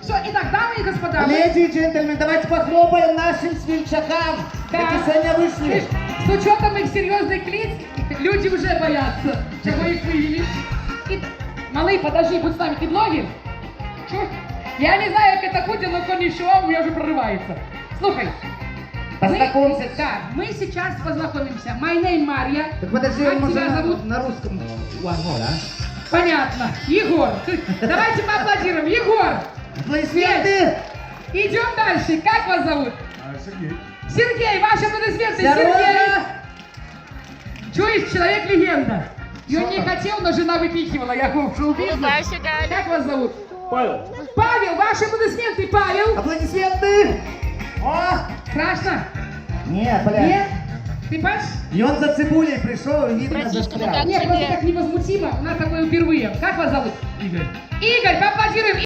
Что, итак, дамы и господа, Леди и джентльмены, давайте похлопаем нашим свинчакам, Да. которые сегодня вышли. с учетом их серьезных лиц, люди уже боятся, что мы их вывели. Малый, подожди, будь с нами, ты блогер? Чё? Я не знаю, как это будет, но конишо у меня уже прорывается. Слухай. Познакомься. Да, мы сейчас познакомимся. My name Марья. Так подожди, Как он может тебя зовут? на русском. Ладно, да? Понятно. Егор. Давайте поаплодируем. Егор. Аплодисменты! Идем дальше. Как вас зовут? Сергей. Сергей, ваши аплодисменты. Здорово! Сергей. Чуешь, человек-легенда. И он не хотел, но жена выпихивала. Я в шоу-бизнес. Как вас зовут? Павел. Павел, ваши аплодисменты, Павел. Аплодисменты! О! Страшно? Не, бля. Нет? Ты понимаешь? И он за цибулей пришел и видно застрял. Нет, просто так невозмутимо. У нас такое впервые. Как вас зовут? Игорь. Игорь, поаплодируем.